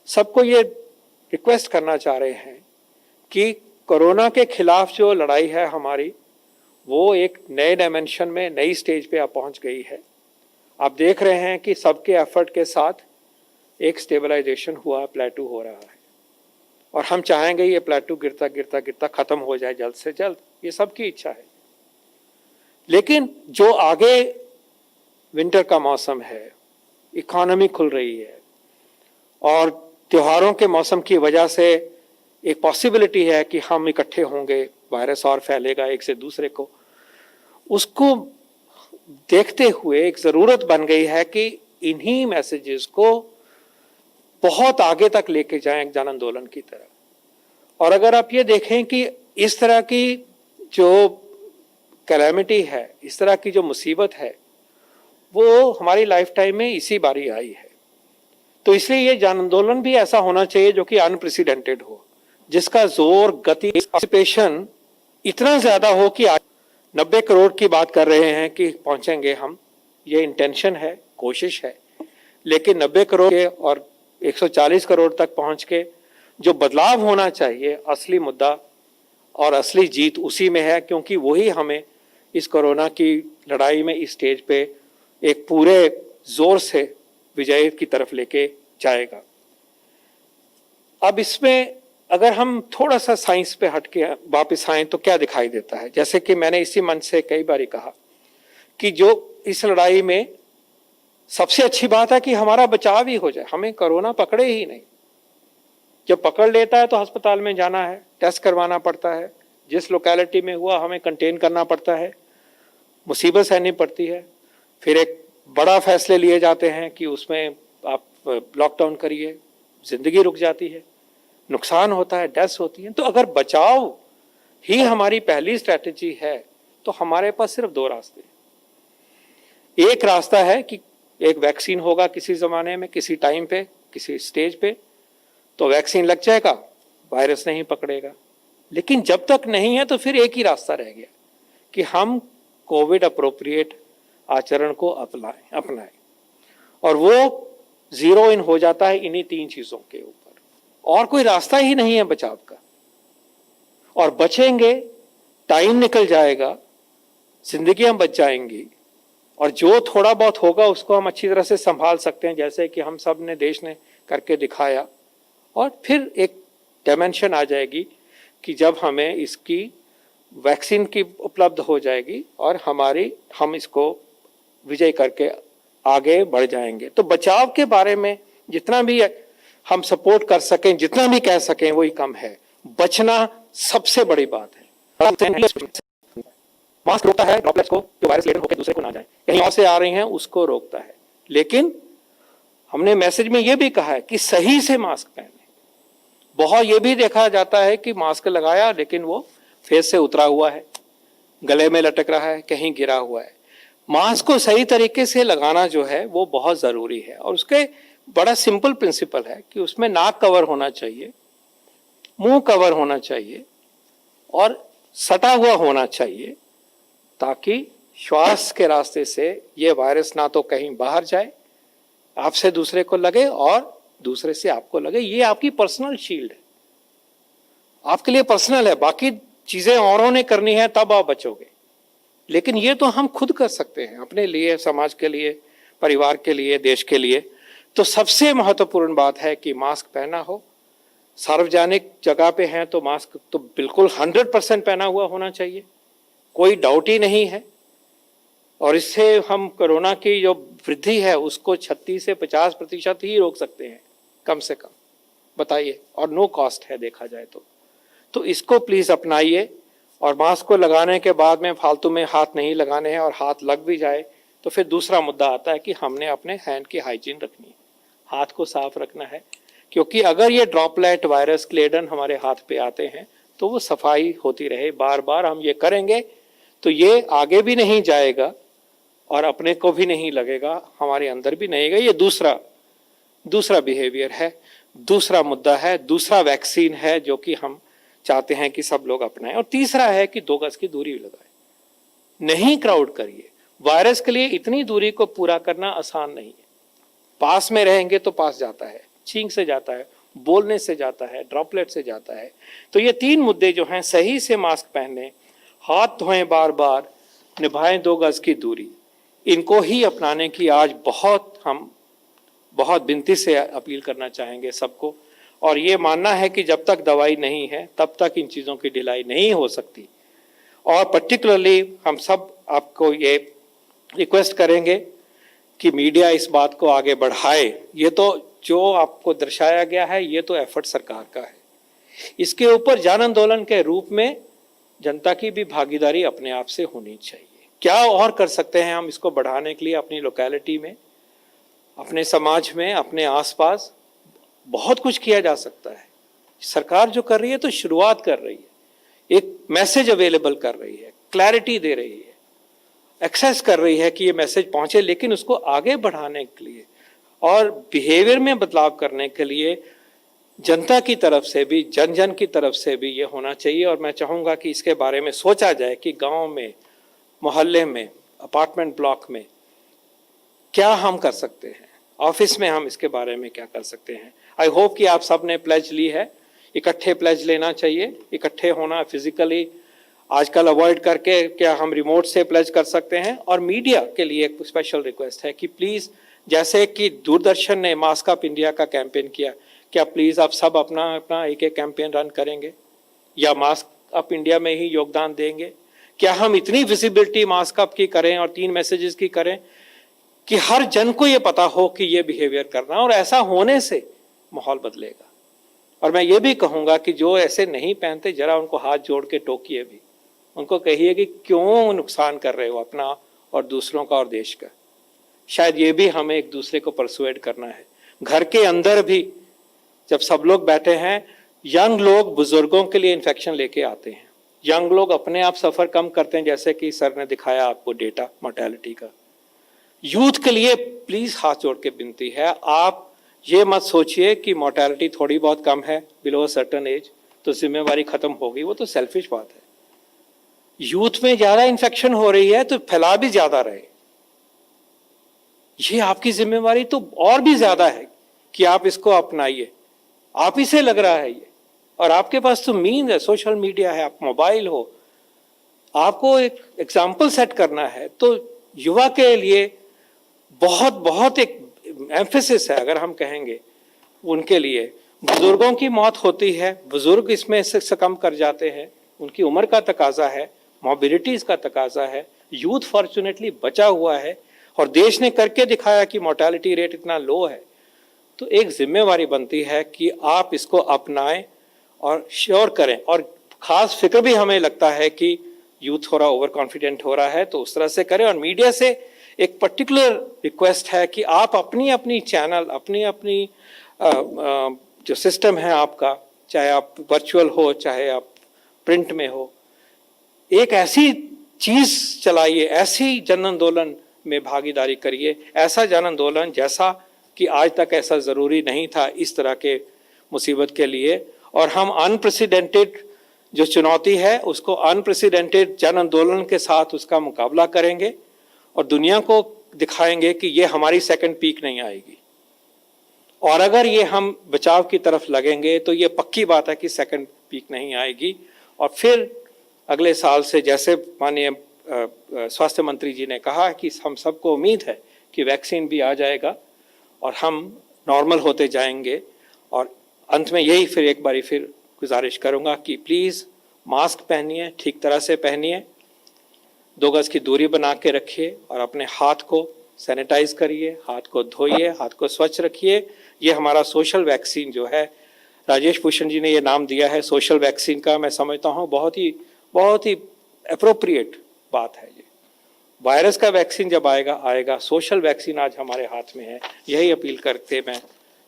सबको ये रिक्वेस्ट करना चाह रहे हैं कि कोरोना के खिलाफ जो लड़ाई है हमारी, वो एक नए डायमेंशन में, नई स्टेज पे आप पहुंच गई है। आप देख रहे हैं कि सबके एफर्ट के साथ एक स्टेबलाइजेशन हुआ, प्लेटू हो रहा है, और हम चाहेंगे ये प्लेटू गिरता गिरता गिरता खत्म हो जाए जल्द से जल्द, ये सबकी इच्छा है। लेकिन जो आगे विंटर का मौसम है, इकोनॉमी खुल रही है और त्योहारों के मौसम की वजह से एक पॉसिबिलिटी है कि हम इकट्ठे होंगे, वायरस और फैलेगा एक से दूसरे को, उसको देखते हुए एक ज़रूरत बन गई है कि इन्हीं मैसेजेस को बहुत आगे तक लेके जाएं एक जन आंदोलन की तरह। और अगर आप ये देखें कि इस तरह की जो कैलेमिटी है, इस तरह की जो मुसीबत है, वो हमारी लाइफ टाइम में इसी बारी आई है। तो इसलिए ये जन आंदोलन भी ऐसा होना चाहिए जो कि अनप्रेसिडेंटेड हो, जिसका जोर, गति, पार्टिसिपेशन इतना ज्यादा हो कि 90 करोड़ की बात कर रहे हैं कि पहुंचेंगे हम, ये इंटेंशन है, कोशिश है, लेकिन 90 करोड़ के और 140 करोड़ तक पहुंच के जो बदलाव होना चाहिए, असली मुद्दा और असली जीत उसी में है, क्योंकि वही हमें इस कोरोना की लड़ाई में इस स्टेज पे एक पूरे जोर से विजय की तरफ लेके जाएगा। अब इसमें अगर हम थोड़ा सा साइंस पे हट के वापस आए तो क्या दिखाई देता है, जैसे कि मैंने इसी मंच से कई बार कहा कि जो इस लड़ाई में सबसे अच्छी बात है कि हमारा बचाव ही हो जाए, हमें कोरोना पकड़े ही नहीं। जब पकड़ लेता है तो अस्पताल में जाना है, टेस्ट करवाना पड़ता है, जिस लोकेलिटी में हुआ हमें कंटेन करना पड़ता है, मुसीबत सहनी पड़ती है, फिर एक बड़ा फैसले लिए जाते हैं कि उसमें आप लॉकडाउन करिए, जिंदगी रुक जाती है, नुकसान होता है, डेथ्स होती हैं। तो अगर बचाव ही हमारी पहली स्ट्रैटेजी है तो हमारे पास सिर्फ दो रास्ते हैं। एक रास्ता है कि एक वैक्सीन होगा किसी जमाने में, किसी टाइम पे, किसी स्टेज पे, तो वैक्सीन लग जाएगा, वायरस नहीं पकड़ेगा। लेकिन जब तक नहीं है तो फिर एक ही रास्ता रह गया कि हम कोविड अप्रोप्रिएट आचरण को अपनाएं और वो जीरो इन हो जाता है इन्हीं तीन चीजों के ऊपर, और कोई रास्ता ही नहीं है बचाव का। और बचेंगे, टाइम निकल जाएगा, जिंदगियां बच जाएंगी, और जो थोड़ा बहुत होगा उसको हम अच्छी तरह से संभाल सकते हैं, जैसे कि हम सब ने, देश ने करके दिखाया। और फिर एक डायमेंशन आ जाएगी कि जब हमें इसकी वैक्सीन की उपलब्ध हो जाएगी और हम इसको विजय करके आगे बढ़ जाएंगे। तो बचाव के बारे में जितना भी हम सपोर्ट कर सकें, जितना भी कह सकें, वही कम है। बचना सबसे बड़ी बात है। मास्क रोकता है ड्रॉपलेट्स को, जो वायरस लेकर होकर दूसरे को ना जाए, कहीं और से आ रही हैं उसको रोकता है। लेकिन हमने मैसेज में यह भी कहा है कि सही से मास्क पहने। बहुत ये भी देखा जाता है कि मास्क लगाया लेकिन वो फेस से उतरा हुआ है, गले में लटक रहा है, कहीं गिरा हुआ है। मास्क को सही तरीके से लगाना जो है वो बहुत जरूरी है, और उसके बड़ा सिंपल प्रिंसिपल है कि उसमें नाक कवर होना चाहिए, मुंह कवर होना चाहिए और सटा हुआ होना चाहिए, ताकि श्वास के रास्ते से ये वायरस ना तो कहीं बाहर जाए, आपसे दूसरे को लगे और दूसरे से आपको लगे। ये आपकी पर्सनल शील्ड है, आपके लिए पर्सनल है। बाकी चीजें औरों ने करनी है तब आप बचोगे, लेकिन ये तो हम खुद कर सकते हैं अपने लिए, समाज के लिए, परिवार के लिए, देश के लिए। तो सबसे महत्वपूर्ण बात है कि मास्क पहना हो। सार्वजनिक जगह पे हैं तो मास्क तो बिल्कुल 100% पहना हुआ होना चाहिए, कोई डाउट ही नहीं है। और इससे हम कोरोना की जो वृद्धि है उसको 36 से 50% ही रोक सकते हैं, कम से कम, बताइए। और नो कॉस्ट है देखा जाए तो इसको प्लीज अपनाइए। और मास्क को लगाने के बाद में फालतू में हाथ नहीं लगाने हैं, और हाथ लग भी जाए तो फिर दूसरा मुद्दा आता है कि हमने अपने हैंड की हाइजीन रखनी है, हाथ को साफ रखना है। क्योंकि अगर ये ड्रॉपलेट वायरस क्लेडन हमारे हाथ पे आते हैं तो वो सफाई होती रहे, बार बार हम ये करेंगे तो ये आगे भी नहीं जाएगा और अपने को भी नहीं लगेगा, हमारे अंदर भी नहीं गए। ये दूसरा बिहेवियर है, दूसरा मुद्दा है, दूसरा वैक्सीन है जो कि हम चाहते हैं कि सब लोग अपनाएं। और तीसरा है कि 2 गज की दूरी लगाएं, नहीं क्राउड करिए। वायरस के लिए इतनी दूरी को पूरा करना आसान नहीं है। पास में रहेंगे तो पास जाता है, छींक से जाता है, बोलने से जाता है, ड्रॉपलेट से जाता है। तो ये 3 मुद्दे जो हैं, सही से मास्क पहने, हाथ धोएं बार बार, निभाएं 2 गज की दूरी, इनको ही अपनाने की आज हम बहुत विनती से अपील करना चाहेंगे सबको। और ये मानना है कि जब तक दवाई नहीं है तब तक इन चीज़ों की ढिलाई नहीं हो सकती। और पर्टिकुलरली हम सब आपको ये रिक्वेस्ट करेंगे कि मीडिया इस बात को आगे बढ़ाए, ये तो जो आपको दर्शाया गया है ये तो एफर्ट सरकार का है। इसके ऊपर जन आंदोलन के रूप में जनता की भी भागीदारी अपने आप से होनी चाहिए। क्या और कर सकते हैं हम इसको बढ़ाने के लिए? अपनी लोकेलिटी में, अपने समाज में, अपने आसपास बहुत कुछ किया जा सकता है। सरकार जो कर रही है तो शुरुआत कर रही है, एक मैसेज अवेलेबल कर रही है, क्लैरिटी दे रही है, एक्सेस कर रही है कि ये मैसेज पहुंचे, लेकिन उसको आगे बढ़ाने के लिए और बिहेवियर में बदलाव करने के लिए जनता की तरफ से भी, जन जन की तरफ से भी ये होना चाहिए। और मैं चाहूँगा कि इसके बारे में सोचा जाए कि गांव में, मोहल्ले में, अपार्टमेंट ब्लॉक में क्या हम कर सकते हैं, ऑफिस में हम इसके बारे में क्या कर सकते हैं। आई होप कि आप सब ने प्लेज ली है, इकट्ठे प्लेज लेना चाहिए, इकट्ठे होना फिजिकली आजकल अवॉइड करके क्या हम रिमोट से प्लेज कर सकते हैं। और मीडिया के लिए एक स्पेशल रिक्वेस्ट है कि प्लीज़, जैसे कि दूरदर्शन ने मास्क अप इंडिया का कैंपेन किया, क्या प्लीज़ आप सब अपना अपना एक एक कैंपेन रन करेंगे या मास्क अप इंडिया में ही योगदान देंगे? क्या हम इतनी विजिबिलिटी मास्क अप की करें और 3 मैसेजेस की करें कि हर जन को ये पता हो कि ये बिहेवियर करना, और ऐसा होने से माहौल बदलेगा। और मैं ये भी कहूँगा कि जो ऐसे नहीं पहनते, जरा उनको हाथ जोड़ के टोकिए भी, उनको कहिए कि क्यों नुकसान कर रहे हो अपना और दूसरों का और देश का। शायद ये भी हमें एक दूसरे को परसुएड करना है। घर के अंदर भी जब सब लोग बैठे हैं, यंग लोग बुजुर्गों के लिए इन्फेक्शन लेके आते हैं, यंग लोग अपने आप सफ़र कम करते हैं, जैसे कि सर ने दिखाया आपको डेटा मोर्टेलिटी का। यूथ के लिए प्लीज़ हाथ जोड़ के विनती है, आप ये मत सोचिए कि मोर्टेलिटी थोड़ी बहुत कम है बिलो अ सर्टेन एज तो जिम्मेवारी खत्म होगी, वो तो सेल्फिश बात है। यूथ में ज़्यादा इन्फेक्शन हो रही है तो फैला भी ज़्यादा रहे, ये आपकी जिम्मेवारी तो और भी ज़्यादा है कि आप इसको अपनाइए। आप ही से लग रहा है ये, और आपके पास तो मीन है, सोशल मीडिया है, आप मोबाइल हो, आपको एक एग्जाम्पल सेट करना है। तो युवा के लिए बहुत बहुत एक एम्फेसिस है, अगर हम कहेंगे उनके लिए। बुजुर्गों की मौत होती है, बुजुर्ग इसमें से सकम कर जाते हैं, उनकी उम्र का तकाजा है, मोबिलिटीज का तकाजा है। यूथ फॉर्चुनेटली बचा हुआ है और देश ने करके दिखाया कि मोर्टेलिटी रेट इतना लो है। तो एक जिम्मेवारी बनती है कि आप इसको अपनाएं और श्योर करें। और ख़ास फिक्र भी हमें लगता है कि यूथ थोड़ा ओवर कॉन्फिडेंट हो रहा है, तो उस तरह से करें। और मीडिया से एक पर्टिकुलर रिक्वेस्ट है कि आप अपनी अपनी चैनल, अपनी अपनी जो सिस्टम है आपका, चाहे आप वर्चुअल हो चाहे आप प्रिंट में हो, एक ऐसी चीज़ चलाइए, ऐसी जन आंदोलन में भागीदारी करिए, ऐसा जन आंदोलन जैसा कि आज तक ऐसा ज़रूरी नहीं था इस तरह के मुसीबत के लिए। और हम अनप्रेसिडेंटेड जो चुनौती है उसको अनप्रेसिडेंटेड जन आंदोलन के साथ उसका मुकाबला करेंगे और दुनिया को दिखाएंगे कि ये हमारी सेकंड पीक नहीं आएगी। और अगर ये हम बचाव की तरफ लगेंगे तो ये पक्की बात है कि सेकंड पीक नहीं आएगी। और फिर अगले साल से, जैसे माननीय स्वास्थ्य मंत्री जी ने कहा कि हम सबको उम्मीद है कि वैक्सीन भी आ जाएगा और हम नॉर्मल होते जाएंगे। और अंत में यही फिर एक बारी फिर गुजारिश करूंगा कि प्लीज़ मास्क पहनिए, ठीक तरह से पहनिए, 2 गज की दूरी बना के रखिए और अपने हाथ को सैनिटाइज करिए, हाथ को धोइए, हाथ को स्वच्छ रखिए। ये हमारा सोशल वैक्सीन जो है, राजेश भूषण जी ने ये नाम दिया है सोशल वैक्सीन का, मैं समझता हूँ बहुत ही अप्रोप्रिएट बात है। ये वायरस का वैक्सीन जब आएगा, सोशल वैक्सीन आज हमारे हाथ में है। यही अपील करके मैं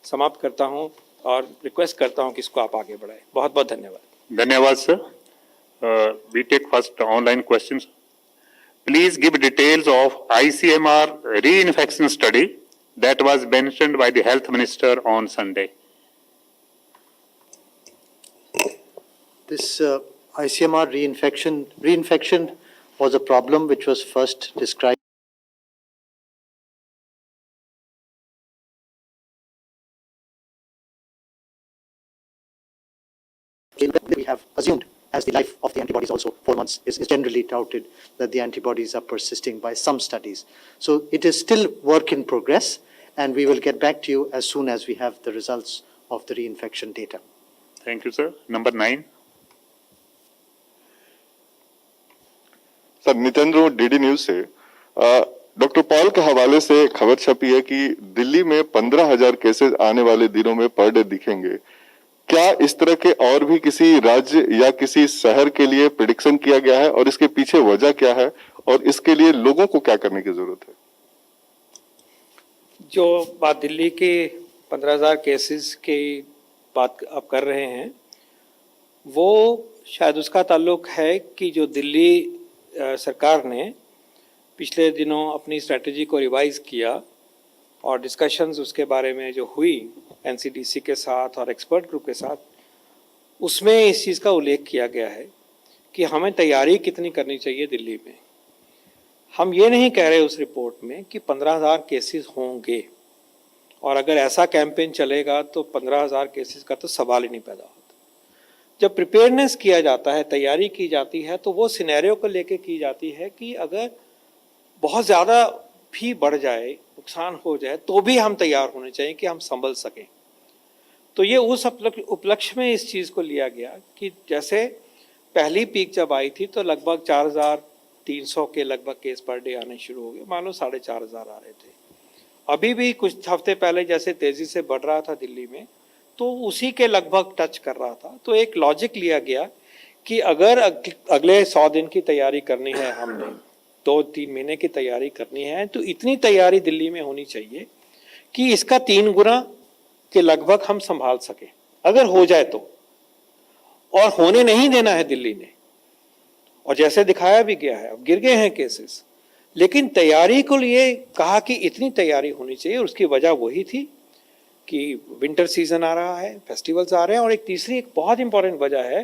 समाप्त करता हूँ और रिक्वेस्ट करता हूँ कि इसको आप आगे बढ़ाएं। बहुत बहुत धन्यवाद। धन्यवाद sir. We take first online questions. Please give details of ICMR reinfection study that was mentioned by the Health Minister on Sunday. This ICMR reinfection was a problem which was first described. We have assumed, as the life of the antibodies also 4 months is generally touted, that the antibodies are persisting by some studies. So it is still work in progress, and we will get back to you as soon as we have the results of the reinfection data. Thank you, sir. Number 9. Sir, Nitendra DD news से doctor Paul के हवाले से खबर छपी है कि दिल्ली में 15,000 cases आने वाले दिनों में पर डे दिखेंगे। क्या इस तरह के और भी किसी राज्य या किसी शहर के लिए प्रिडिक्शन किया गया है और इसके पीछे वजह क्या है और इसके लिए लोगों को क्या करने की जरूरत है? जो बात दिल्ली के 15,000 केसेस की बात आप कर रहे हैं, वो शायद उसका ताल्लुक है कि जो दिल्ली सरकार ने पिछले दिनों अपनी स्ट्रेटजी को रिवाइज किया और डिस्कशंस उसके बारे में जो हुई एनसीडीसी के साथ और एक्सपर्ट ग्रुप के साथ, उसमें इस चीज़ का उल्लेख किया गया है कि हमें तैयारी कितनी करनी चाहिए दिल्ली में। हम ये नहीं कह रहे उस रिपोर्ट में कि 15,000 केसेस होंगे, और अगर ऐसा कैंपेन चलेगा तो 15,000 केसेस का तो सवाल ही नहीं पैदा होता। जब प्रिपेयरनेस किया जाता है, तैयारी की जाती है, तो वो सिनेरियो को लेके की जाती है कि अगर बहुत ज़्यादा भी बढ़ जाए, नुकसान हो जाए, तो भी हम तैयार होने चाहिए कि हम संभल सकें। तो ये उस उपलक्ष्य में इस चीज़ को लिया गया कि जैसे पहली पीक जब आई थी तो लगभग 4,300 के लगभग केस पर डे आने शुरू हो गए, मान लो 4,500 आ रहे थे। अभी भी कुछ हफ्ते पहले जैसे तेज़ी से बढ़ रहा था दिल्ली में, तो उसी के लगभग टच कर रहा था। तो एक लॉजिक लिया गया कि अगर अगले 100 दिन की तैयारी करनी है, हमने 2-3 महीने की तैयारी करनी है, तो इतनी तैयारी दिल्ली में होनी चाहिए कि इसका 3 गुना के लगभग हम संभाल सके, अगर हो जाए तो। और होने नहीं देना है दिल्ली ने, और जैसे दिखाया भी गया है, अब गिर गए हैं केसेस, लेकिन तैयारी को लिए कहा कि इतनी तैयारी होनी चाहिए। उसकी वजह वही थी कि विंटर सीजन आ रहा है, फेस्टिवल्स आ रहे हैं, और एक तीसरी एक बहुत इंपॉर्टेंट वजह है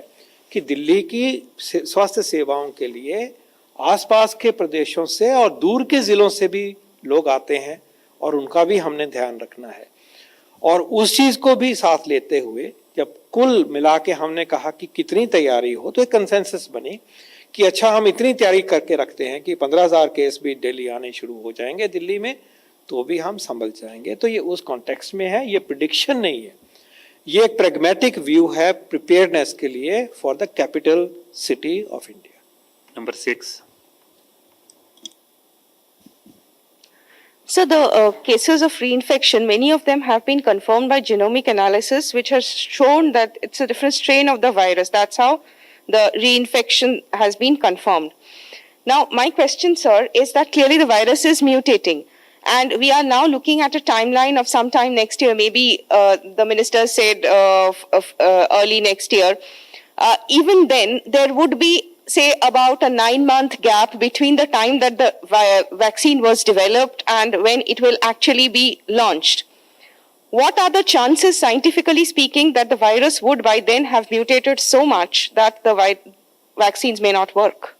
कि दिल्ली की स्वास्थ्य सेवाओं के लिए आसपास के प्रदेशों से और दूर के ज़िलों से भी लोग आते हैं, और उनका भी हमने ध्यान रखना है। और उस चीज़ को भी साथ लेते हुए जब कुल मिला के हमने कहा कि कितनी तैयारी हो, तो एक कंसेंसस बनी कि अच्छा, हम इतनी तैयारी करके रखते हैं कि 15,000 केस भी डेली आने शुरू हो जाएंगे दिल्ली में, तो भी हम संभल जाएंगे। तो ये उस कॉन्टेक्स्ट में है, ये प्रिडिक्शन नहीं है, ये एक प्रैग्मेटिक व्यू है प्रिपेयरनेस के लिए for the capital city of India. Number 6. So the cases of reinfection, many of them have been confirmed by genomic analysis, which has shown that it's a different strain of the virus. That's how the reinfection has been confirmed. Now, my question, sir, is that clearly the virus is mutating, and we are now looking at a timeline of sometime next year. Maybe the minister said early next year. Even then, there would be, say, about a 9-month gap between the time that the vaccine was developed and when it will actually be launched. What are the chances, scientifically speaking, that the virus would by then have mutated so much that the vaccines may not work?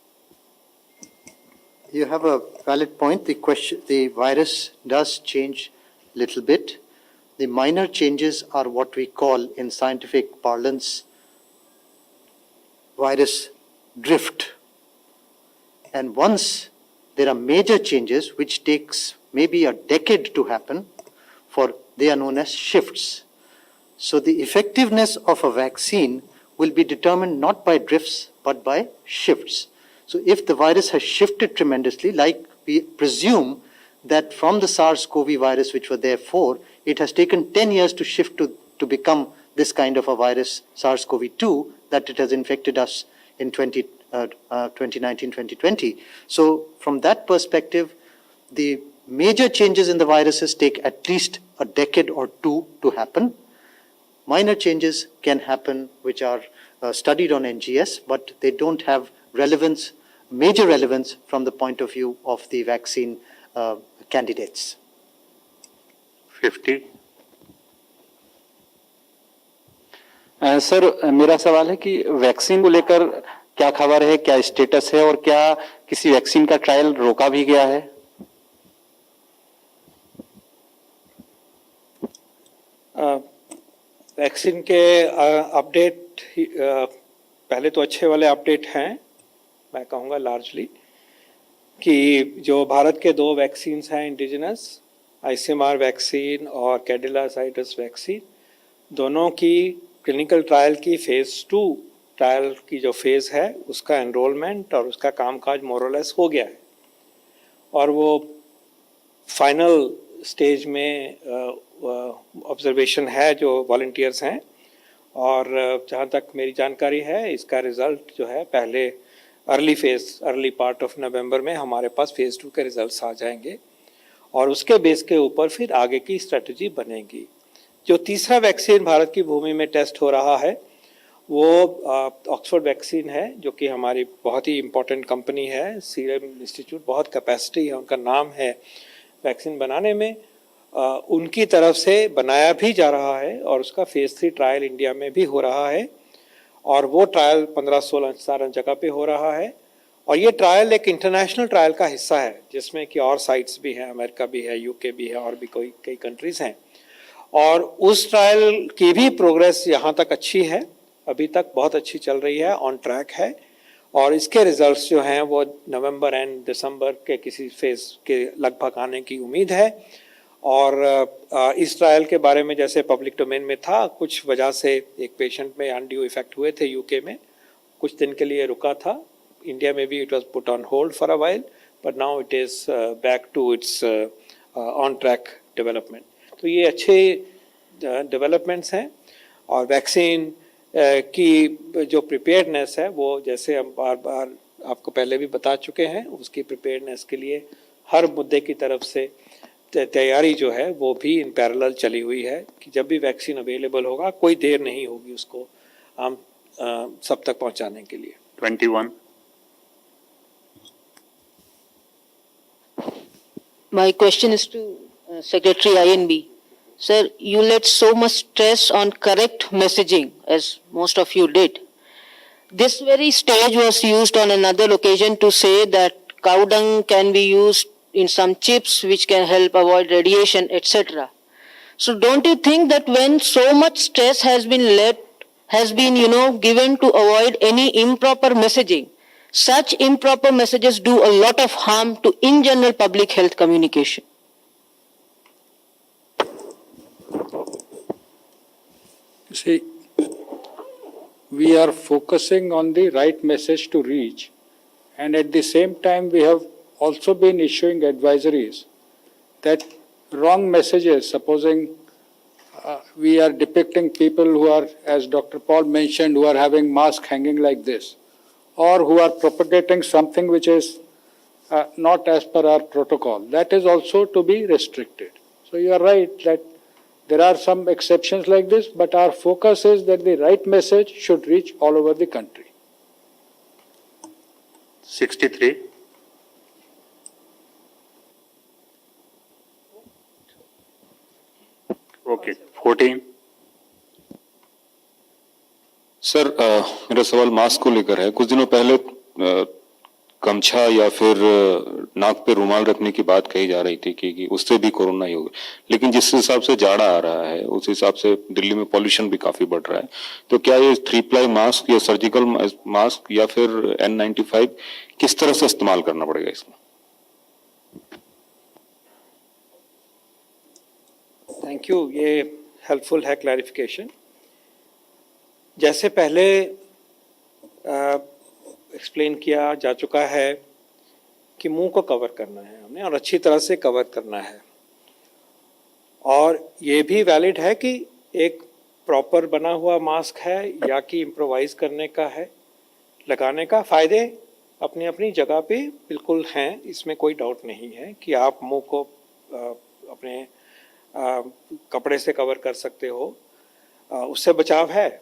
You have a valid point. The virus does change a little bit. The minor changes are what we call in scientific parlance virus drift. And once there are major changes, which takes maybe a decade to happen, they are known as shifts. So the effectiveness of a vaccine will be determined not by drifts, but by shifts. So if the virus has shifted tremendously, like we presume that from the SARS-CoV virus, which were there for, it has taken 10 years to shift to become this kind of a virus, SARS-CoV-2, that it has infected us in 2019, 2020. So from that perspective, the major changes in the viruses take at least a decade or 2 to happen. Minor changes can happen which are studied on NGS, but they don't have relevance, major relevance from the point of view of the vaccine candidates. 50. Sir, मेरा सवाल है कि vaccine को लेकर क्या खबर है, क्या स्टेटस है, और क्या किसी वैक्सीन का ट्रायल रोका भी गया है? वैक्सीन के अपडेट पहले तो अच्छे वाले अपडेट हैं, मैं कहूँगा लार्जली, कि जो भारत के 2 वैक्सीन्स हैं इंडिजिनस, ICMR वैक्सीन और कैडिलासाइटिस वैक्सीन, दोनों की क्लिनिकल ट्रायल की फेज़ 2 ट्रायल की जो फेज़ है, उसका एनरोलमेंट और उसका कामकाज मोरलेस हो गया है, और वो फाइनल स्टेज में ऑब्जर्वेशन है जो वॉलंटियर्स हैं, और जहाँ तक मेरी जानकारी है इसका रिज़ल्ट जो है पहले अर्ली पार्ट ऑफ नवंबर में हमारे पास फेज़ 2 के रिजल्ट्स आ जाएंगे, और उसके बेस के ऊपर फिर आगे की स्ट्रेटजी बनेगी। जो तीसरा वैक्सीन भारत की भूमि में टेस्ट हो रहा है वो ऑक्सफोर्ड वैक्सीन है, जो कि हमारी बहुत ही इम्पोर्टेंट कंपनी है, सीरम इंस्टीट्यूट, बहुत कैपेसिटी है, उनका नाम है वैक्सीन बनाने में। उनकी तरफ से बनाया भी जा रहा है और उसका फेज़ 3 ट्रायल इंडिया में भी हो रहा है, और वो ट्रायल 15-16 जगह पे हो रहा है। और ये ट्रायल एक इंटरनेशनल ट्रायल का हिस्सा है जिसमें कि और साइट्स भी हैं, अमेरिका भी है, यूके भी है, और भी कई कंट्रीज़ हैं। और उस ट्रायल की भी प्रोग्रेस यहाँ तक अच्छी है, अभी तक बहुत अच्छी चल रही है, ऑन ट्रैक है, और इसके रिजल्ट्स जो हैं वो नवंबर एंड दिसंबर के किसी फेज़ के लगभग आने की उम्मीद है। और इस ट्रायल के बारे में जैसे पब्लिक डोमेन में था, कुछ वजह से एक पेशेंट में अनड्यू इफेक्ट हुए थे यूके में, कुछ दिन के लिए रुका था। इंडिया में भी it was put on hold for a while, but now it is back to its on track development. तो ये अच्छे डेवलपमेंट्स हैं, और वैक्सीन की जो प्रिपेयर्डनेस है वो जैसे हम बार बार आपको पहले भी बता चुके हैं, उसकी प्रिपेयर्डनेस के लिए हर मुद्दे की तरफ से तैयारी जो है वो भी इन पैरेलल चली हुई है कि जब भी वैक्सीन अवेलेबल होगा कोई देर नहीं होगी उसको हम सब तक पहुंचाने के लिए। 21. My question is to Secretary INB. Sir, you laid so much stress on correct messaging, as most of you did. This very stage was used on another occasion to say that cow dung can be used in some chips which can help avoid radiation, etc. So don't you think that when so much stress has been given to avoid any improper messaging, such improper messages do a lot of harm to in general public health communication? See, we are focusing on the right message to reach, and at the same time we have also been issuing advisories that wrong messages, supposing we are depicting people who are, as Dr. Paul mentioned, who are having masks hanging like this, or who are propagating something which is not as per our protocol. That is also to be restricted. So you are right that there are some exceptions like this, but our focus is that the right message should reach all over the country. 63. Okay. 14. Sir मेरा सवाल mask को लेकर है। कुछ दिनों पहले गमछा या फिर नाक पे रुमाल रखने की बात कही जा रही थी कि उससे भी कोरोना ही होगा, लेकिन जिस हिसाब से जाड़ा आ रहा है उस हिसाब से दिल्ली में पॉल्यूशन भी काफी बढ़ रहा है, तो क्या ये 3-ply मास्क या सर्जिकल मास्क या फिर N95 किस तरह से इस्तेमाल करना पड़ेगा इसमें? थैंक यू, ये हेल्पफुल है क्लैरिफिकेशन। जैसे पहले एक्सप्लेन किया जा चुका है कि मुंह को कवर करना है हमने और अच्छी तरह से कवर करना है, और ये भी वैलिड है कि एक प्रॉपर बना हुआ मास्क है या कि इम्प्रोवाइज करने का है। लगाने का फ़ायदे अपनी अपनी जगह पे बिल्कुल हैं, इसमें कोई डाउट नहीं है कि आप मुंह को अपने कपड़े से कवर कर सकते हो, उससे बचाव है,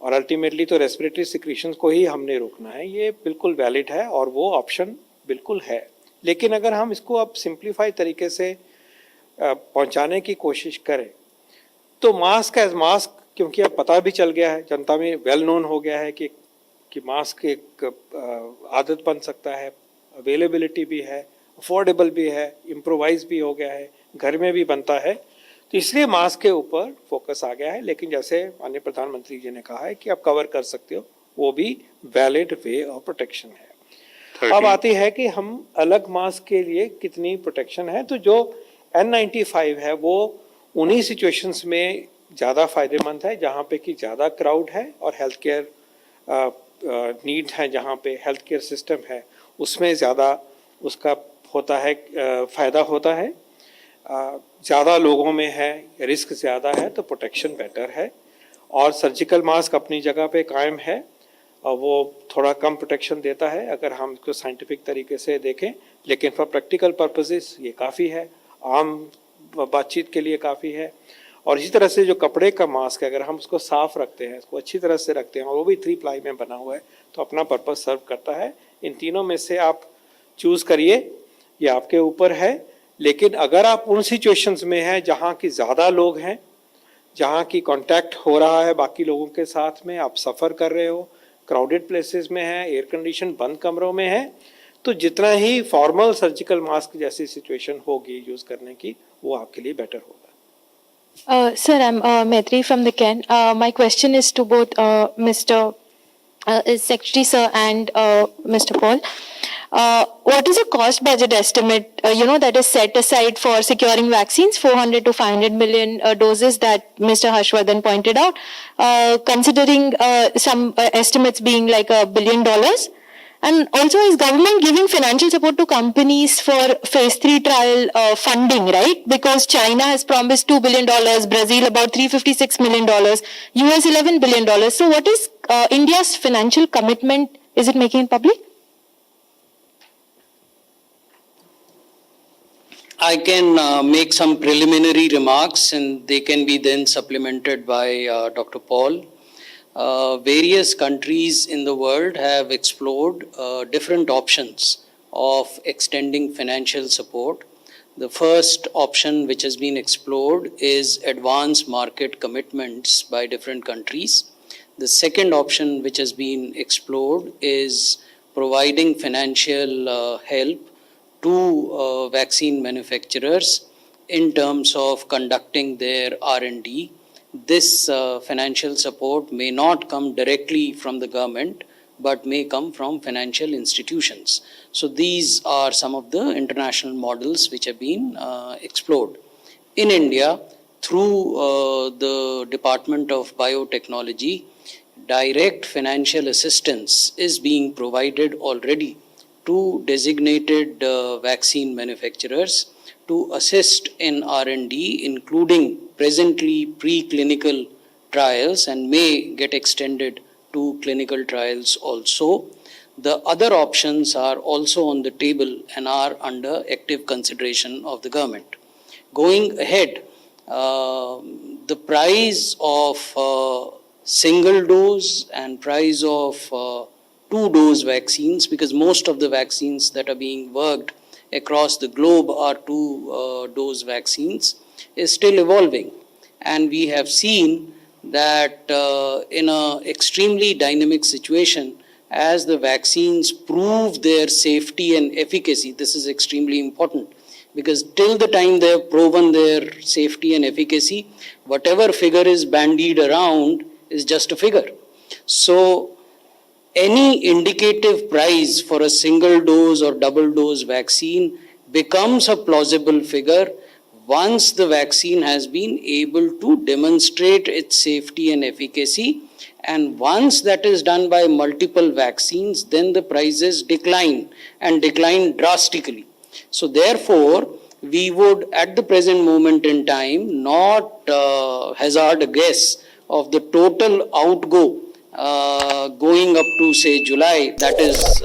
और अल्टीमेटली तो रेस्पिरेटरी सिक्रीशंस को ही हमने रोकना है। ये बिल्कुल वैलिड है और वो ऑप्शन बिल्कुल है। लेकिन अगर हम इसको अब सिंप्लीफाई तरीके से पहुंचाने की कोशिश करें तो मास्क एज मास्क, क्योंकि अब पता भी चल गया है, जनता में वेल नोन हो गया है कि मास्क एक आदत बन सकता है, अवेलेबिलिटी भी है, अफोर्डेबल भी है, इम्प्रोवाइज भी हो गया है, घर में भी बनता है, तो इसलिए मास्क के ऊपर फोकस आ गया है। लेकिन जैसे माननीय प्रधानमंत्री जी ने कहा है कि आप कवर कर सकते हो, वो भी वैलिड वे ऑफ प्रोटेक्शन है। अब आती है कि हम अलग मास्क के लिए कितनी प्रोटेक्शन है, तो जो N95 है वो उन्हीं सिचुएशंस में ज़्यादा फायदेमंद है जहाँ पे कि ज़्यादा क्राउड है और हेल्थ केयर नीड है, जहाँ पे हेल्थ केयर सिस्टम है उसमें ज़्यादा उसका होता है, फ़ायदा होता है। ज़्यादा लोगों में है, रिस्क ज़्यादा है तो प्रोटेक्शन बेटर है। और सर्जिकल मास्क अपनी जगह पे कायम है और वो थोड़ा कम प्रोटेक्शन देता है अगर हम इसको साइंटिफिक तरीके से देखें, लेकिन फॉर प्रैक्टिकल पर्पसेस ये काफ़ी है, आम बातचीत के लिए काफ़ी है। और इसी तरह से जो कपड़े का मास्क है, अगर हम उसको साफ रखते हैं, उसको अच्छी तरह से रखते हैं और वो भी 3 प्लाई में बना हुआ है तो अपना पर्पस सर्व करता है। इन तीनों में से आप चूज़ करिए, ये आपके ऊपर है। लेकिन अगर आप उन सिचुएशंस में हैं जहाँ की ज़्यादा लोग हैं, जहाँ की कांटेक्ट हो रहा है बाकी लोगों के साथ में, आप सफ़र कर रहे हो, क्राउडेड प्लेसेस में हैं, एयर कंडीशन बंद कमरों में हैं, तो जितना ही फॉर्मल सर्जिकल मास्क जैसी सिचुएशन होगी यूज़ करने की, वो आपके लिए बेटर होगा। Sir, I'm Maitri from the Ken. My question is to both Mr. Secretary Sir and Mr. Paul. What is the cost budget estimate, that is set aside for securing vaccines, 400 to 500 million doses that Mr. Harshvardhan pointed out, considering some estimates being like $1 billion? And also, is government giving financial support to companies for phase 3 trial funding, right? Because China has promised $2 billion, Brazil about $356 million, US $11 billion. So what is India's financial commitment? Is it making it public? I can make some preliminary remarks and they can be then supplemented by Dr. Paul. Various countries in the world have explored different options of extending financial support. The first option which has been explored is advance market commitments by different countries. The second option which has been explored is providing financial help to vaccine manufacturers in terms of conducting their R&D. This financial support may not come directly from the government, but may come from financial institutions. So these are some of the international models which have been explored. In India, through the Department of Biotechnology, direct financial assistance is being provided already to designated vaccine manufacturers to assist in R&D, including presently preclinical trials, and may get extended to clinical trials also. The other options are also on the table and are under active consideration of the government. Going ahead, the price of single dose and price of 2-dose vaccines, because most of the vaccines that are being worked across the globe are 2-dose vaccines, is still evolving. And we have seen that in an extremely dynamic situation, as the vaccines prove their safety and efficacy, this is extremely important, because till the time they have proven their safety and efficacy, whatever figure is bandied around is just a figure. So any indicative price for a single dose or double dose vaccine becomes a plausible figure once the vaccine has been able to demonstrate its safety and efficacy. And once that is done by multiple vaccines, then the prices decline and decline drastically. So therefore, we would at the present moment in time not hazard a guess of the total outgo going up to say July, that is